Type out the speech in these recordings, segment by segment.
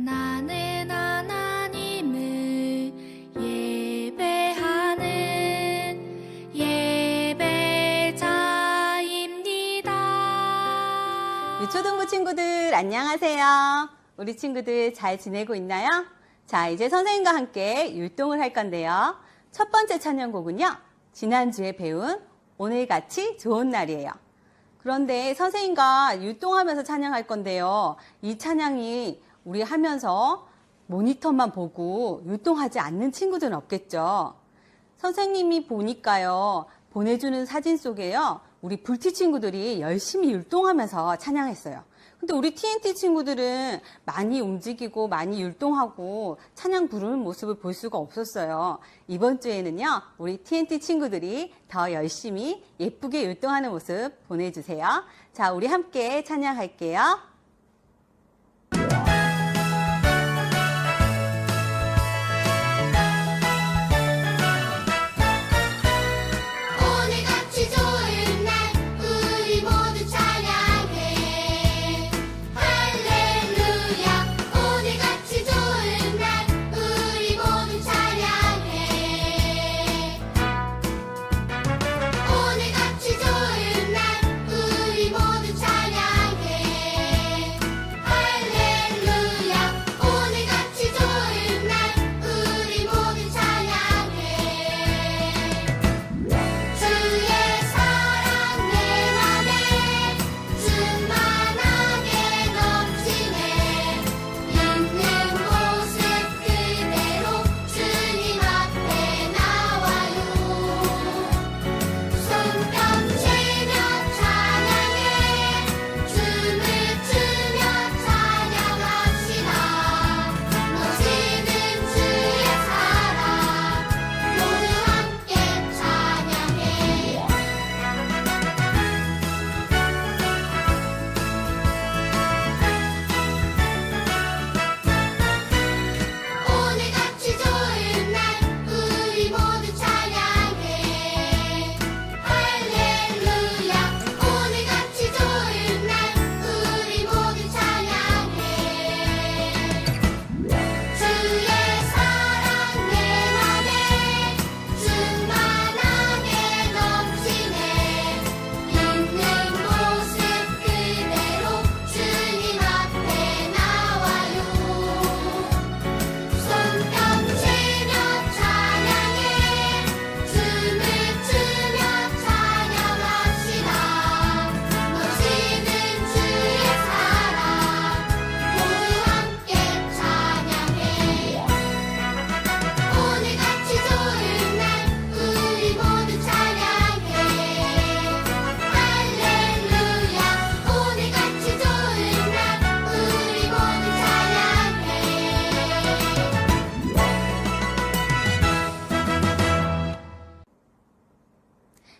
나는 하나님을 예배하는 예배자입니다. 유초등부 친구들 안녕하세요. 우리 친구들 잘 지내고 있나요? 자, 이제 선생님과 함께 율동을 할 건데요. 첫 번째 찬양곡은요, 지난주에 배운 오늘같이 좋은 날이에요. 그런데 선생님과 율동하면서 찬양할 건데요. 이 찬양이 우리 하면서 모니터만 보고 율동하지 않는 친구들은 없겠죠. 선생님이 보니까요, 보내주는 사진 속에요, 우리 불티 친구들이 열심히 율동하면서 찬양했어요. 근데 우리 TNT 친구들은 많이 움직이고 많이 율동하고 찬양 부르는 모습을 볼 수가 없었어요. 이번 주에는요, 우리 TNT 친구들이 더 열심히 예쁘게 율동하는 모습 보내주세요. 자, 우리 함께 찬양할게요.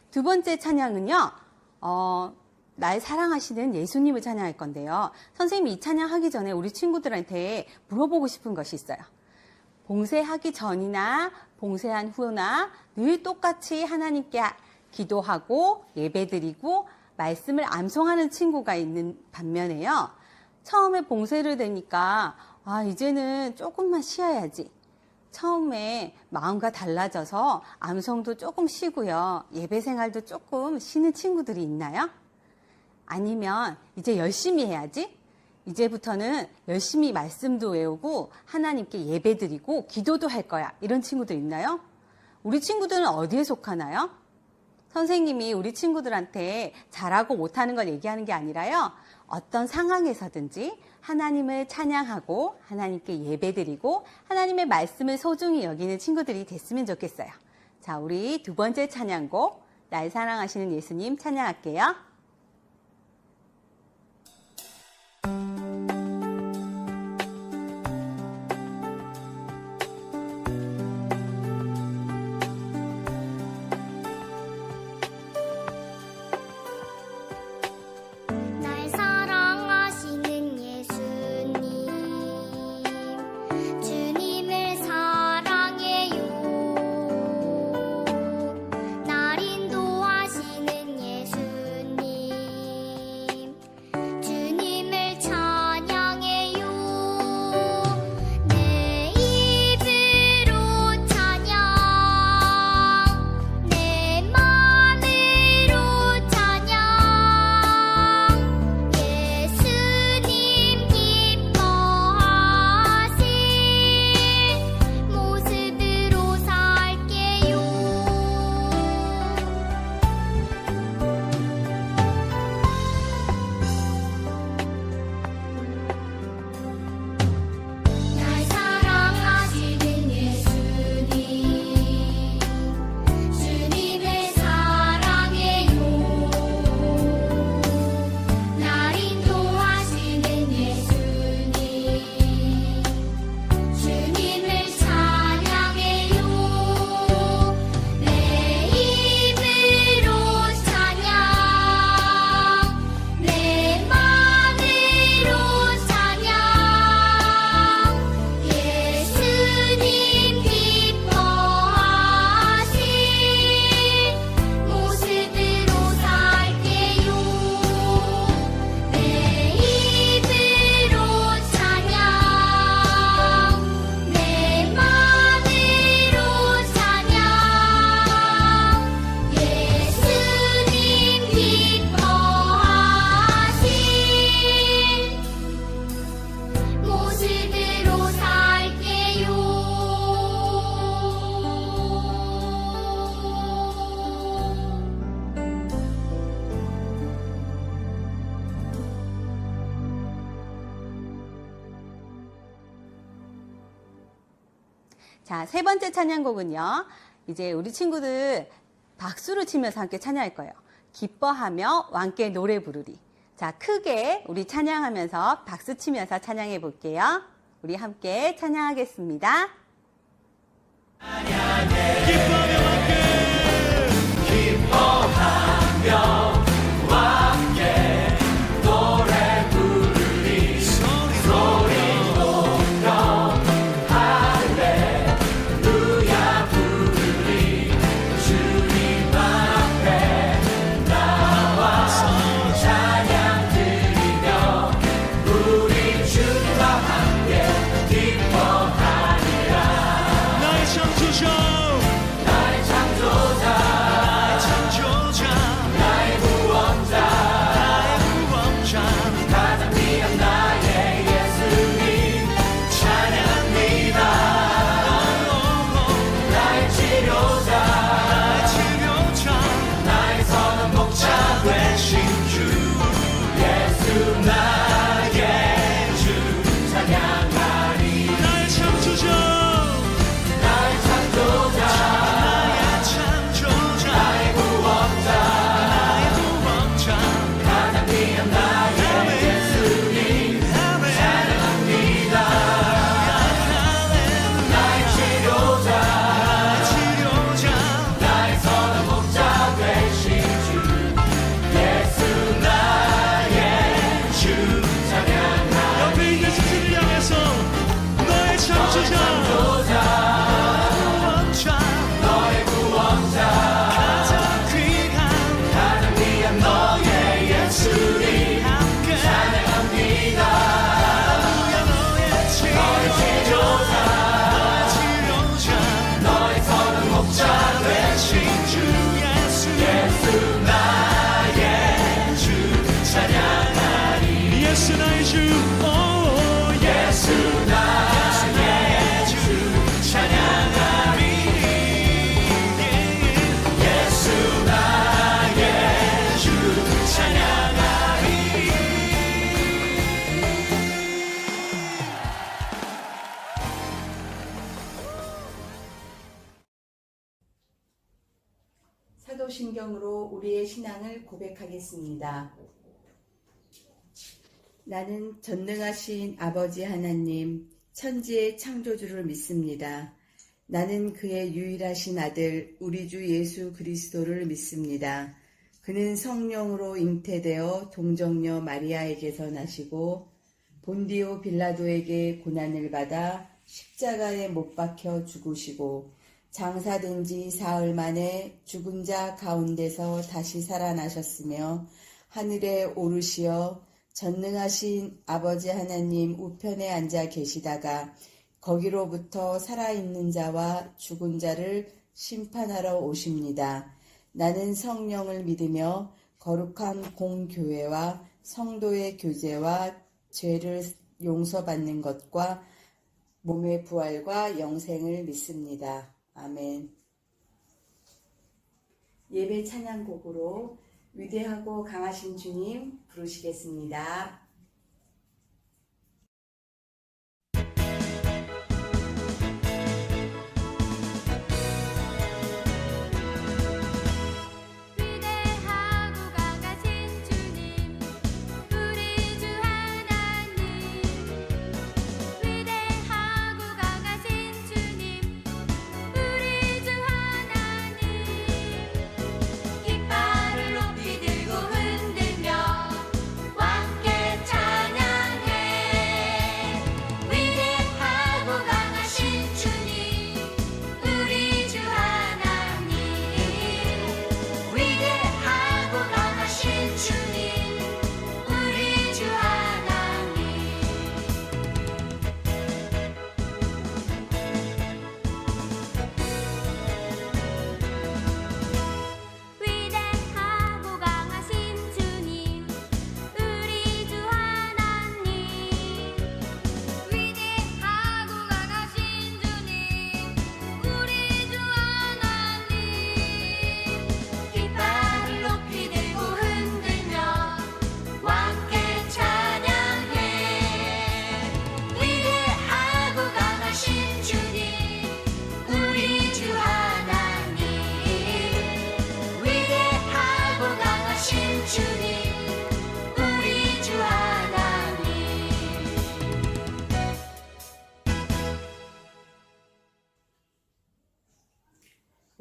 두 번째 찬양은요, 날 사랑하시는 예수님을 찬양할 건데요. 선생님이 이 찬양 하기 전에 우리 친구들한테 물어보고 싶은 것이 있어요. 봉쇄하기 전이나 봉쇄한 후나 늘 똑같이 하나님께 기도하고 예배드리고 말씀을 암송하는 친구가 있는 반면에요, 처음에 봉쇄를 되니까 이제는 조금만 쉬어야지, 처음에 마음과 달라져서 암송도 조금 쉬고요, 예배 생활도 조금 쉬는 친구들이 있나요? 아니면 이제 열심히 해야지, 이제부터는 열심히 말씀도 외우고 하나님께 예배드리고 기도도 할 거야, 이런 친구들 있나요? 우리 친구들은 어디에 속하나요? 선생님이 우리 친구들한테 잘하고 못하는 걸 얘기하는 게 아니라요, 어떤 상황에서든지 하나님을 찬양하고 하나님께 예배드리고 하나님의 말씀을 소중히 여기는 친구들이 됐으면 좋겠어요. 자, 우리 두 번째 찬양곡, 날 사랑하시는 예수님 찬양할게요. 날 인도하시는 예수님 자, 세 번째 찬양곡은요. 이제 우리 친구들 박수를 치면서 함께 찬양할 거예요. 기뻐하며 왕께 노래 부르리. 자, 크게 우리 찬양하면서 박수 치면서 찬양해 볼게요. 우리 함께 찬양하겠습니다. 기뻐하며 왕께 노래 부르리 소리 높여 할렐루야 부르리 주님 앞에 나와서 찬양 드리며 우리 주님과 함께 기뻐하리라. 나의 창조자 나의 창조자 나의 구원자 가장 귀한 나의 예수님 찬양합니다. 나의 치료자 나의 선한 목자 되신 주 예수 나의 주 찬양하리. 나의 창조자 나의 창조자 나의 구원자 가장 귀한 나의 예수님 찬양합니다. 나의 치료자 나의 선한 목자 되신 주 예수 나의 주 찬양하리. 옆에 있는 스승을 향해서 너의 창조자 너의 구원자 가장 귀한 너의 예수님 찬양합니다. 너의 치료자 너의 선한 목자 되신 주 예수 나의 주 찬양하리. 예수 나의 주 예수 나의 주 찬양하리. 예수 나의 주 찬양하리. 사도신경으로 우리의 신앙을 고백하겠습니다. 나는 전능하신 아버지 하나님, 천지의 창조주를 믿습니다. 나는 그의 유일하신 아들, 우리 주 예수 그리스도를 믿습니다. 그는 성령으로 잉태되어 동정녀 마리아에게서 나시고 본디오 빌라도에게 고난을 받아 십자가에 못 박혀 죽으시고 장사된 지 사흘 만에 죽은 자 가운데서 다시 살아나셨으며 하늘에 오르시어 전능하신 아버지 하나님 우편에 앉아 계시다가 거기로부터 살아있는 자와 죽은 자를 심판하러 오십니다. 나는 성령을 믿으며 거룩한 공교회와 성도의 교제와 죄를 용서받는 것과 몸의 부활과 영생을 믿습니다. 아멘. 예배 찬양곡으로 위대하고 강하신 주님 부르시겠습니다. 위대하고 강하신 주님 우리 주 하나님 위대하고 강하신 주님 우리 주 하나님 깃발을 높이 들고 흔들며 왕께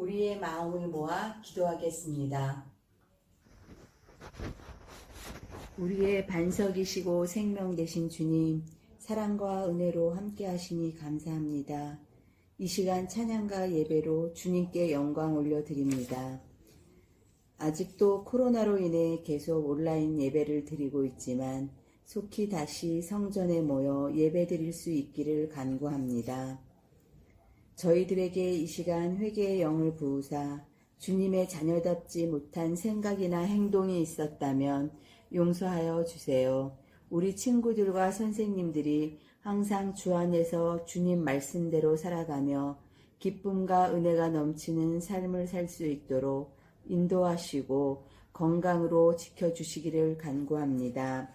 우리의 마음을 모아 기도하겠습니다. 우리의 반석이시고 생명 되신 주님, 사랑과 은혜로 함께 하시니 감사합니다. 이 시간 찬양과 예배로 주님께 영광 올려드립니다. 아직도 코로나로 인해 계속 온라인 예배를 드리고 있지만 속히 다시 성전에 모여 예배 드릴 수 있기를 간구합니다. 저희들에게 이 시간 회개의 영을 부으사 주님의 자녀답지 못한 생각이나 행동이 있었다면 용서하여 주세요. 우리 친구들과 선생님들이 항상 주 안에서 주님 말씀대로 살아가며 기쁨과 은혜가 넘치는 삶을 살 수 있도록 인도하시고 건강으로 지켜주시기를 간구합니다.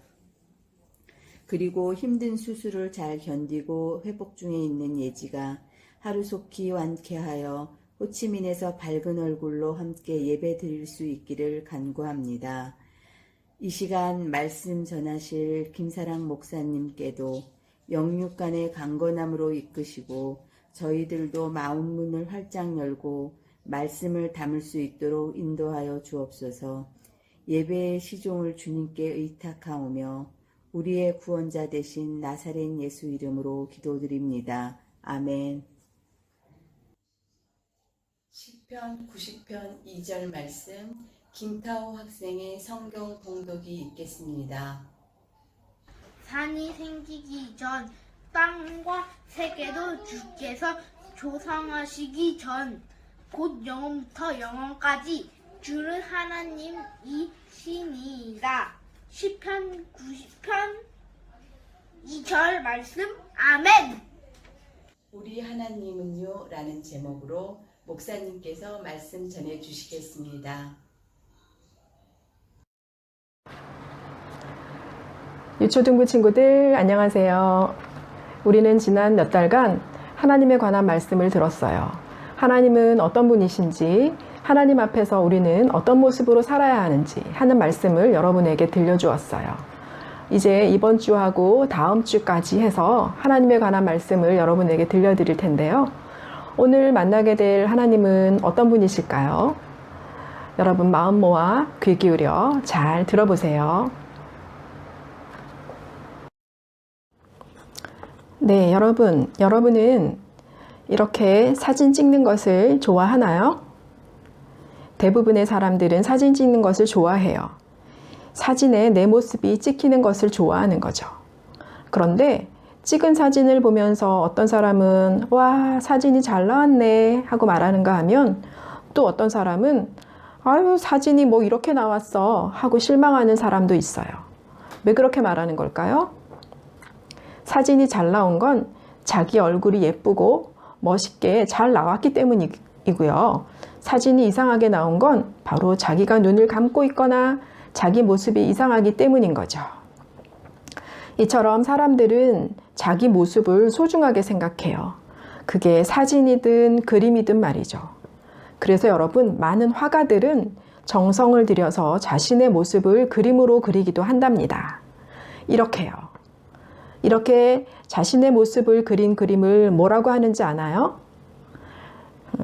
그리고 힘든 수술을 잘 견디고 회복 중에 있는 예지가 하루속히 완쾌하여 호치민에서 밝은 얼굴로 함께 예배 드릴 수 있기를 간구합니다. 이 시간 말씀 전하실 김사랑 목사님께도 영육간의 강건함으로 이끄시고 저희들도 마음문을 활짝 열고 말씀을 담을 수 있도록 인도하여 주옵소서. 예배의 시종을 주님께 의탁하오며 우리의 구원자 되신 나사렛 예수 이름으로 기도드립니다. 아멘. 시편 90편 2절 말씀 김타호 학생의 성경 봉독이 있겠습니다. 산이 생기기 전 땅과 세계도 주께서 조성하시기 전 곧 영원부터 영원까지 주는 하나님이시니이다. 시편 90편 2절 말씀 아멘. 우리 하나님은요 라는 제목으로 목사님께서 말씀 전해 주시겠습니다. 유초등부 친구들 안녕하세요. 우리는 지난 몇 달간 하나님에 관한 말씀을 들었어요. 하나님은 어떤 분이신지, 하나님 앞에서 우리는 어떤 모습으로 살아야 하는지 하는 말씀을 여러분에게 들려주었어요. 이제 이번 주하고 다음 주까지 해서 하나님에 관한 말씀을 여러분에게 들려드릴 텐데요. 오늘 만나게 될 하나님은 어떤 분이실까요? 여러분 마음 모아 귀 기울여 잘 들어보세요. 네, 여러분은 이렇게 사진 찍는 것을 좋아하나요? 대부분의 사람들은 사진 찍는 것을 좋아해요. 사진에 내 모습이 찍히는 것을 좋아하는 거죠. 그런데 찍은 사진을 보면서 어떤 사람은 와, 사진이 잘 나왔네 하고 말하는가 하면 또 어떤 사람은 아유, 사진이 뭐 이렇게 나왔어 하고 실망하는 사람도 있어요. 왜 그렇게 말하는 걸까요? 사진이 잘 나온 건 자기 얼굴이 예쁘고 멋있게 잘 나왔기 때문이고요. 사진이 이상하게 나온 건 바로 자기가 눈을 감고 있거나 자기 모습이 이상하기 때문인 거죠. 이처럼 사람들은 자기 모습을 소중하게 생각해요. 그게 사진이든 그림이든 말이죠. 그래서 여러분, 많은 화가들은 정성을 들여서 자신의 모습을 그림으로 그리기도 한답니다. 이렇게요. 이렇게 자신의 모습을 그린 그림을 뭐라고 하는지 아나요?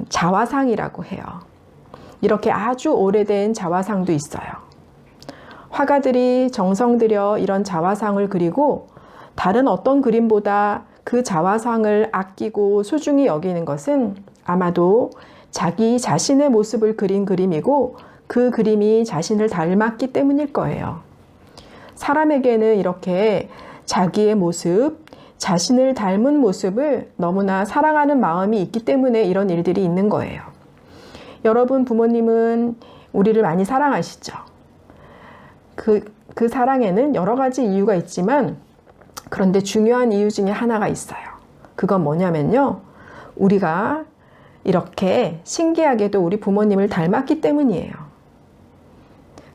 자화상이라고 해요. 이렇게 아주 오래된 자화상도 있어요. 화가들이 정성 들여 이런 자화상을 그리고 다른 어떤 그림보다 그 자화상을 아끼고 소중히 여기는 것은 아마도 자기 자신의 모습을 그린 그림이고 그 그림이 자신을 닮았기 때문일 거예요. 사람에게는 이렇게 자기의 모습, 자신을 닮은 모습을 너무나 사랑하는 마음이 있기 때문에 이런 일들이 있는 거예요. 여러분 부모님은 우리를 많이 사랑하시죠. 그 사랑에는 여러 가지 이유가 있지만 그런데 중요한 이유 중에 하나가 있어요. 그건 뭐냐면요. 우리가 이렇게 신기하게도 우리 부모님을 닮았기 때문이에요.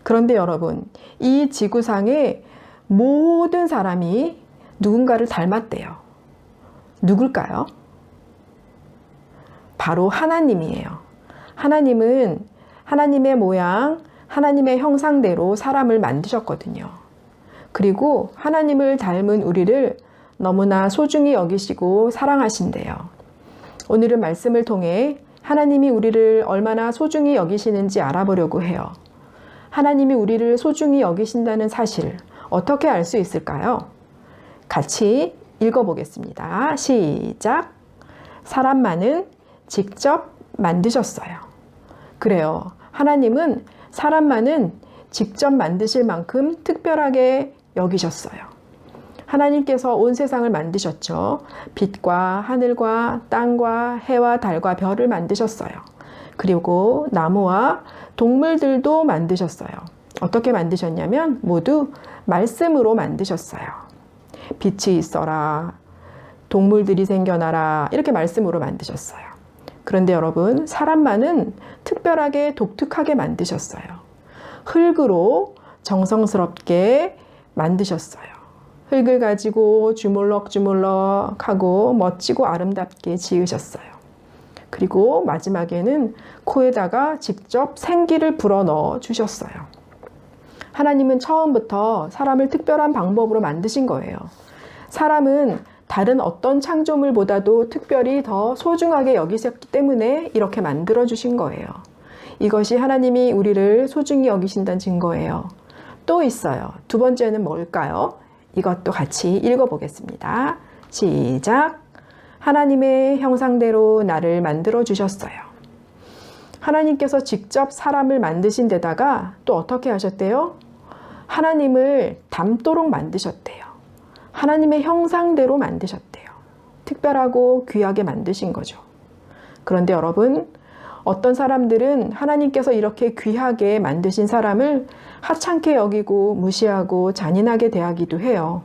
그런데 여러분, 이 지구상에 모든 사람이 누군가를 닮았대요. 누굴까요? 바로 하나님이에요. 하나님은 하나님의 모양, 하나님의 형상대로 사람을 만드셨거든요. 그리고 하나님을 닮은 우리를 너무나 소중히 여기시고 사랑하신대요. 오늘은 말씀을 통해 하나님이 우리를 얼마나 소중히 여기시는지 알아보려고 해요. 하나님이 우리를 소중히 여기신다는 사실 어떻게 알 수 있을까요? 같이 읽어보겠습니다. 시작. 사람만은 직접 만드셨어요. 그래요. 하나님은 사람만은 직접 만드실 만큼 특별하게 여기셨어요. 하나님께서 온 세상을 만드셨죠. 빛과 하늘과 땅과 해와 달과 별을 만드셨어요. 그리고 나무와 동물들도 만드셨어요. 어떻게 만드셨냐면 모두 말씀으로 만드셨어요. 빛이 있어라, 동물들이 생겨나라, 이렇게 말씀으로 만드셨어요. 그런데 여러분, 사람만은 특별하게 독특하게 만드셨어요. 흙으로 정성스럽게 만드셨어요. 흙을 가지고 주물럭주물럭 하고 멋지고 아름답게 지으셨어요. 그리고 마지막에는 코에다가 직접 생기를 불어넣어 주셨어요. 하나님은 처음부터 사람을 특별한 방법으로 만드신 거예요. 사람은 다른 어떤 창조물보다도 특별히 더 소중하게 여기셨기 때문에 이렇게 만들어 주신 거예요. 이것이 하나님이 우리를 소중히 여기신다는 증거예요. 또 있어요. 두 번째는 뭘까요? 이것도 같이 읽어보겠습니다. 시작. 하나님의 형상대로 나를 만들어 주셨어요. 하나님께서 직접 사람을 만드신 데다가 또 어떻게 하셨대요? 하나님을 닮도록 만드셨대요. 하나님의 형상대로 만드셨대요. 특별하고 귀하게 만드신 거죠. 그런데 여러분, 어떤 사람들은 하나님께서 이렇게 귀하게 만드신 사람을 하찮게 여기고 무시하고 잔인하게 대하기도 해요.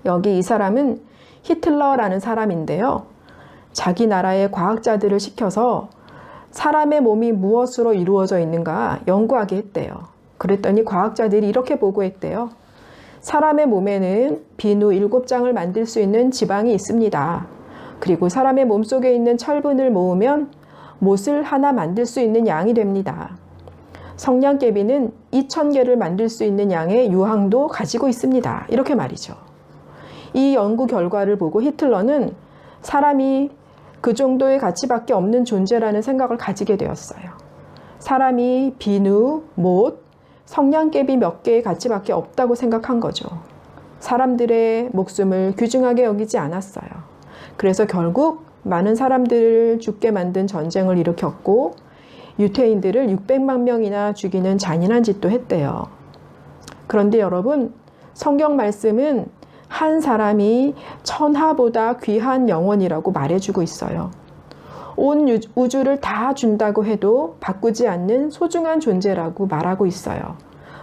여기 이 사람은 히틀러라는 사람인데요. 자기 나라의 과학자들을 시켜서 사람의 몸이 무엇으로 이루어져 있는가 연구하게 했대요. 그랬더니 과학자들이 이렇게 보고했대요. 사람의 몸에는 비누 7장을 만들 수 있는 지방이 있습니다. 그리고 사람의 몸속에 있는 철분을 모으면 못을 하나 만들 수 있는 양이 됩니다. 성냥개비는 2000개를 만들 수 있는 양의 유황도 가지고 있습니다. 이렇게 말이죠. 이 연구 결과를 보고 히틀러는 사람이 그 정도의 가치밖에 없는 존재라는 생각을 가지게 되었어요. 사람이 비누, 못, 성냥개비 몇 개의 가치밖에 없다고 생각한 거죠. 사람들의 목숨을 귀중하게 여기지 않았어요. 그래서 결국 많은 사람들을 죽게 만든 전쟁을 일으켰고 유태인들을 600만 명이나 죽이는 잔인한 짓도 했대요. 그런데 여러분, 성경 말씀은 한 사람이 천하보다 귀한 영혼이라고 말해주고 있어요. 온 우주를 다 준다고 해도 바꾸지 않는 소중한 존재라고 말하고 있어요.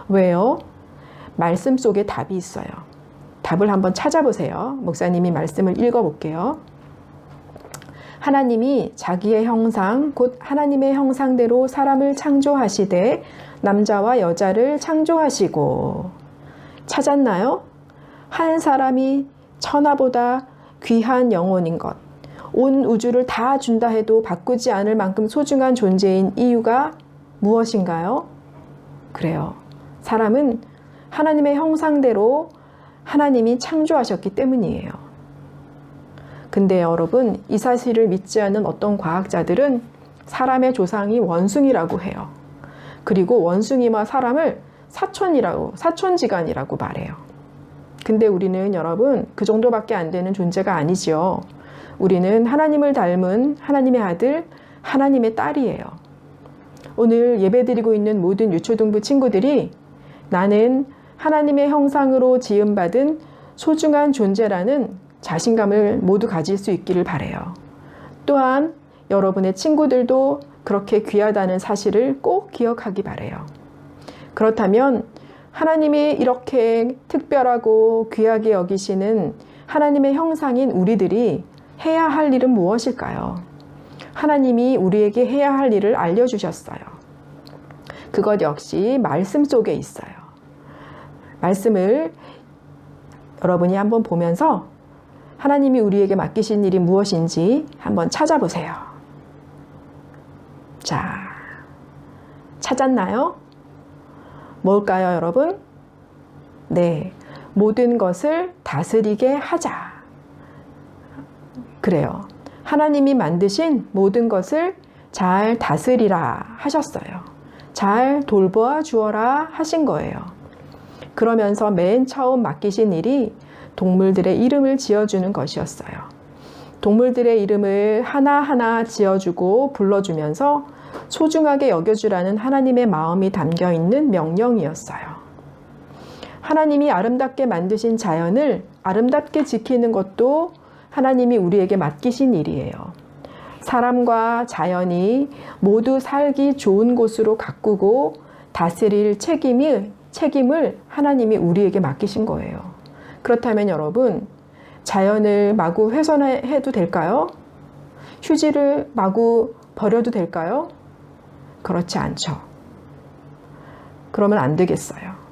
왜요? 말씀 속에 답이 있어요. 답을 한번 찾아보세요. 목사님이 말씀을 읽어볼게요. 하나님이 자기의 형상, 곧 하나님의 형상대로 사람을 창조하시되 남자와 여자를 창조하시고. 찾았나요? 한 사람이 천하보다 귀한 영혼인 것, 온 우주를 다 준다 해도 바꾸지 않을 만큼 소중한 존재인 이유가 무엇인가요? 그래요. 사람은 하나님의 형상대로 하나님이 창조하셨기 때문이에요. 근데 여러분, 이 사실을 믿지 않는 어떤 과학자들은 사람의 조상이 원숭이라고 해요. 그리고 원숭이와 사람을 사촌지간이라고 말해요. 근데 우리는 여러분, 그 정도밖에 안 되는 존재가 아니지요. 우리는 하나님을 닮은 하나님의 아들, 하나님의 딸이에요. 오늘 예배드리고 있는 모든 유초등부 친구들이 나는 하나님의 형상으로 지음받은 소중한 존재라는 자신감을 모두 가질 수 있기를 바라요. 또한 여러분의 친구들도 그렇게 귀하다는 사실을 꼭 기억하기 바라요. 그렇다면 하나님이 이렇게 특별하고 귀하게 여기시는 하나님의 형상인 우리들이 해야 할 일은 무엇일까요? 하나님이 우리에게 해야 할 일을 알려주셨어요. 그것 역시 말씀 속에 있어요. 말씀을 여러분이 한번 보면서 하나님이 우리에게 맡기신 일이 무엇인지 한번 찾아보세요. 자, 찾았나요? 뭘까요, 여러분? 네, 모든 것을 다스리게 하자. 그래요. 하나님이 만드신 모든 것을 잘 다스리라 하셨어요. 잘 돌보아 주어라 하신 거예요. 그러면서 맨 처음 맡기신 일이 동물들의 이름을 지어주는 것이었어요. 동물들의 이름을 하나하나 지어주고 불러주면서 소중하게 여겨주라는 하나님의 마음이 담겨 있는 명령이었어요. 하나님이 아름답게 만드신 자연을 아름답게 지키는 것도 하나님이 우리에게 맡기신 일이에요. 사람과 자연이 모두 살기 좋은 곳으로 가꾸고 다스릴 책임을 하나님이 우리에게 맡기신 거예요. 그렇다면 여러분, 자연을 마구 훼손해도 될까요? 휴지를 마구 버려도 될까요? 그렇지 않죠. 그러면 안 되겠어요.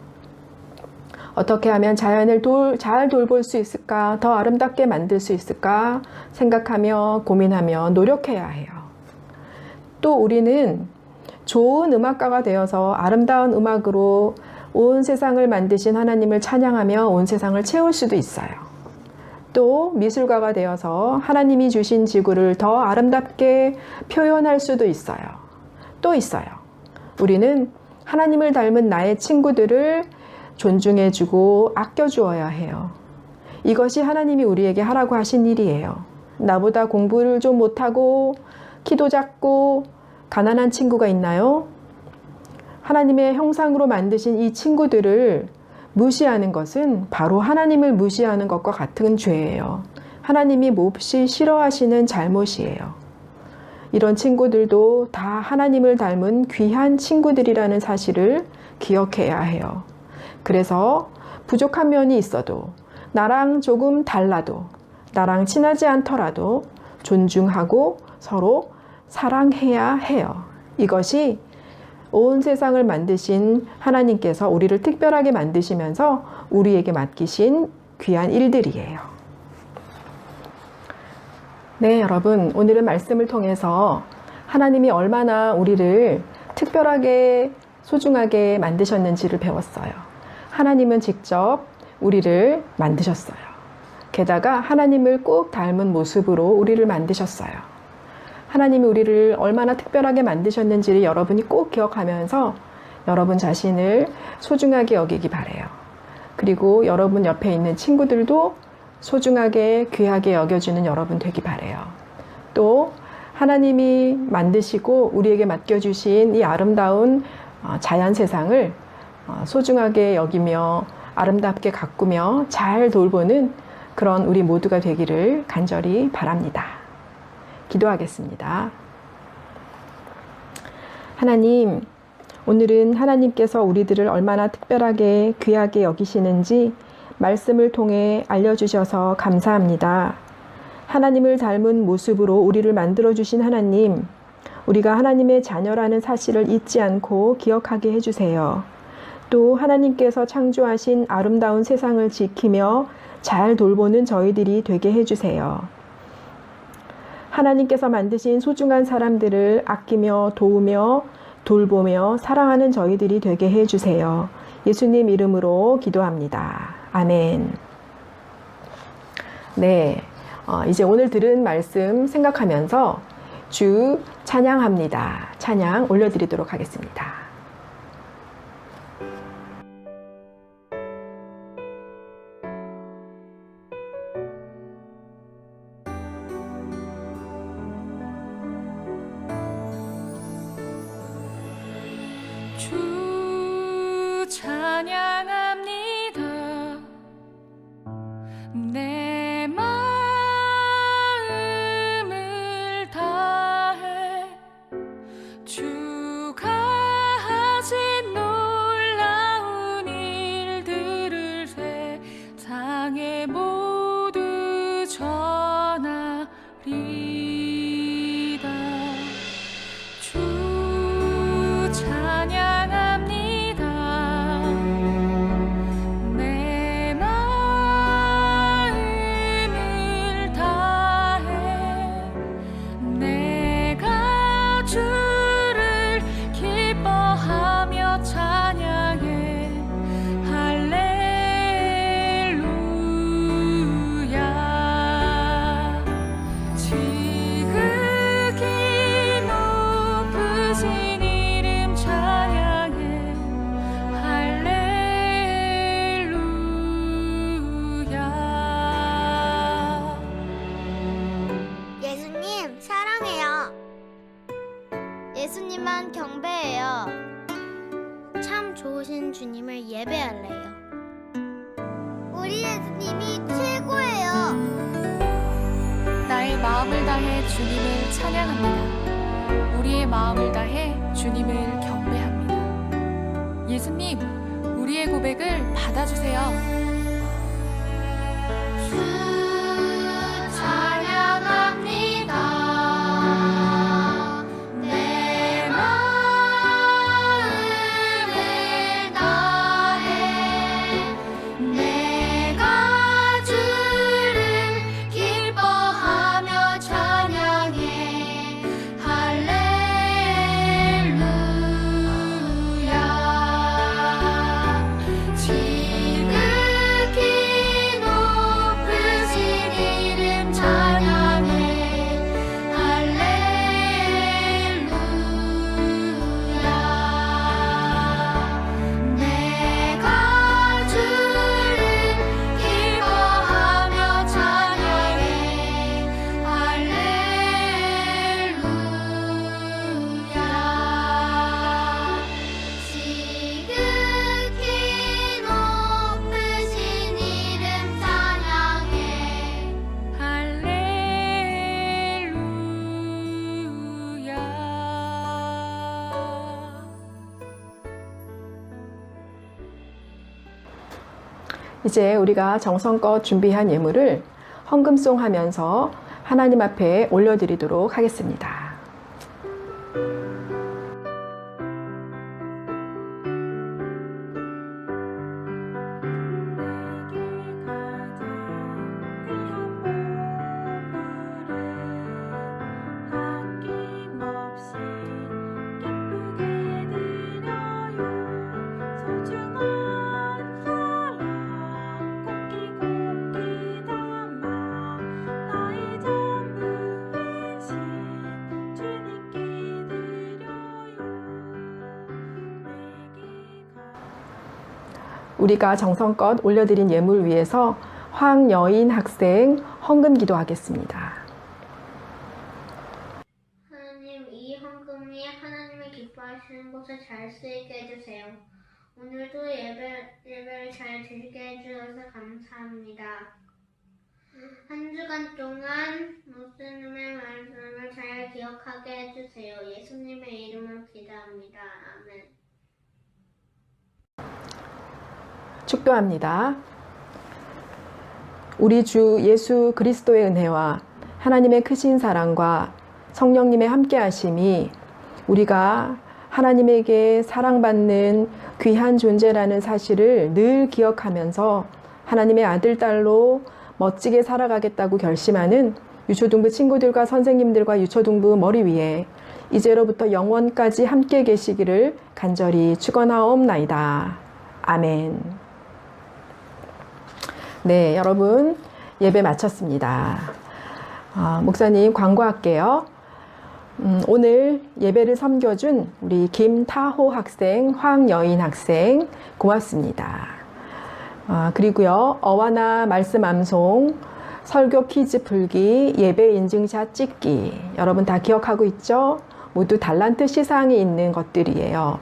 어떻게 하면 자연을 잘 돌볼 수 있을까? 더 아름답게 만들 수 있을까? 생각하며 고민하며 노력해야 해요. 또 우리는 좋은 음악가가 되어서 아름다운 음악으로 온 세상을 만드신 하나님을 찬양하며 온 세상을 채울 수도 있어요. 또 미술가가 되어서 하나님이 주신 지구를 더 아름답게 표현할 수도 있어요. 또 있어요. 우리는 하나님을 닮은 나의 친구들을 존중해주고 아껴주어야 해요. 이것이 하나님이 우리에게 하라고 하신 일이에요. 나보다 공부를 좀 못하고 키도 작고 가난한 친구가 있나요? 하나님의 형상으로 만드신 이 친구들을 무시하는 것은 바로 하나님을 무시하는 것과 같은 죄예요. 하나님이 몹시 싫어하시는 잘못이에요. 이런 친구들도 다 하나님을 닮은 귀한 친구들이라는 사실을 기억해야 해요. 그래서 부족한 면이 있어도, 나랑 조금 달라도, 나랑 친하지 않더라도 존중하고 서로 사랑해야 해요. 이것이 온 세상을 만드신 하나님께서 우리를 특별하게 만드시면서 우리에게 맡기신 귀한 일들이에요. 네, 여러분, 오늘은 말씀을 통해서 하나님이 얼마나 우리를 특별하게 소중하게 만드셨는지를 배웠어요. 하나님은 직접 우리를 만드셨어요. 게다가 하나님을 꼭 닮은 모습으로 우리를 만드셨어요. 하나님이 우리를 얼마나 특별하게 만드셨는지를 여러분이 꼭 기억하면서 여러분 자신을 소중하게 여기기 바라요. 그리고 여러분 옆에 있는 친구들도 소중하게 귀하게 여겨주는 여러분 되기 바라요. 또 하나님이 만드시고 우리에게 맡겨주신 이 아름다운 자연 세상을 소중하게 여기며 아름답게 가꾸며 잘 돌보는 그런 우리 모두가 되기를 간절히 바랍니다. 기도하겠습니다. 하나님, 오늘은 하나님께서 우리들을 얼마나 특별하게 귀하게 여기시는지 말씀을 통해 알려주셔서 감사합니다. 하나님을 닮은 모습으로 우리를 만들어주신 하나님, 우리가 하나님의 자녀라는 사실을 잊지 않고 기억하게 해주세요. 또 하나님께서 창조하신 아름다운 세상을 지키며 잘 돌보는 저희들이 되게 해주세요. 하나님께서 만드신 소중한 사람들을 아끼며 도우며 돌보며 사랑하는 저희들이 되게 해주세요. 예수님 이름으로 기도합니다. 아멘. 네, 이제 오늘 들은 말씀 생각하면서 주 찬양합니다. 찬양 올려드리도록 하겠습니다. 주 찬양합니다. 내 마음을 다해 주가 하신 놀라운 일들을 세상에 모두 전하리다. 주 찬양합니다. 내 마음을 다해 내가 주를 기뻐하며 찬양해. 할렐루야. 오신 주님을 예배할래요. 우리 예수님이 최고예요. 나의 마음을 다해 주님을 찬양합니다. 우리의 마음을 다해 주님을 경배합니다. 예수님, 우리의 고백을 받아주세요. 주 찬양합니다. 내 마음을 다해 내가 주를 기뻐하며 찬양해. 할렐루야. 지극히 높으신 이름 찬양해. 할렐루야. 내가 주를 기뻐하며 찬양해. 할렐루야. 지극히 높으신 이름 찬양해. 할렐루야. 이제 우리가 정성껏 준비한 예물을 헌금송하면서 하나님 앞에 올려드리도록 하겠습니다. 우리가 정성껏 올려드린 예물 위해서 황여인 학생 헌금 기도하겠습니다. 하나님, 이 헌금이 하나님의 기뻐하시는 곳에 잘 쓰이게 해주세요. 오늘도 예배를 잘 드리게 해주셔서 감사합니다. 한 주간 동안 목사님의 말씀을 잘 기억하게 해주세요. 예수님의 이름으로 기도합니다. 아멘. 축도합니다. 우리 주 예수 그리스도의 은혜와 하나님의 크신 사랑과 성령님의 함께하심이 우리가 하나님에게 사랑받는 귀한 존재라는 사실을 늘 기억하면서 하나님의 아들, 딸로 멋지게 살아가겠다고 결심하는 유초등부 친구들과 선생님들과 유초등부 머리 위에 이제로부터 영원까지 함께 계시기를 간절히 축원하옵나이다. 아멘. 네, 여러분 예배 마쳤습니다. 목사님 광고할게요. 오늘 예배를 섬겨준 우리 김타호 학생, 황여인 학생 고맙습니다. 그리고요, 어와나 말씀 암송, 설교 퀴즈 풀기, 예배 인증샷 찍기, 여러분 다 기억하고 있죠? 모두 달란트 시상이 있는 것들이에요.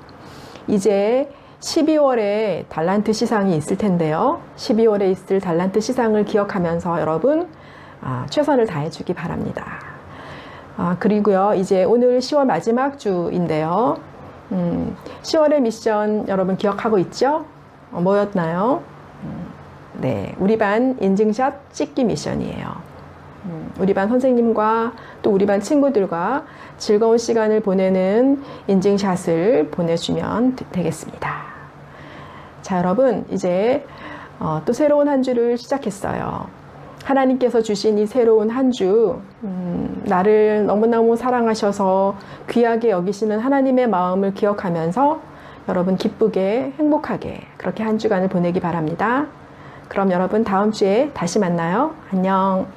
이제 12월에 달란트 시상이 있을 텐데요. 12월에 있을 달란트 시상을 기억하면서 여러분 최선을 다해주기 바랍니다. 그리고요, 이제 오늘 10월 마지막 주인데요. 10월의 미션 여러분 기억하고 있죠? 뭐였나요? 네, 우리 반 인증샷 찍기 미션이에요. 우리 반 선생님과 또 우리 반 친구들과 즐거운 시간을 보내는 인증샷을 보내주면 되겠습니다. 자, 여러분 이제 또 새로운 한 주를 시작했어요. 하나님께서 주신 이 새로운 한 주, 나를 너무너무 사랑하셔서 귀하게 여기시는 하나님의 마음을 기억하면서 여러분 기쁘게 행복하게 그렇게 한 주간을 보내기 바랍니다. 그럼 여러분 다음 주에 다시 만나요. 안녕.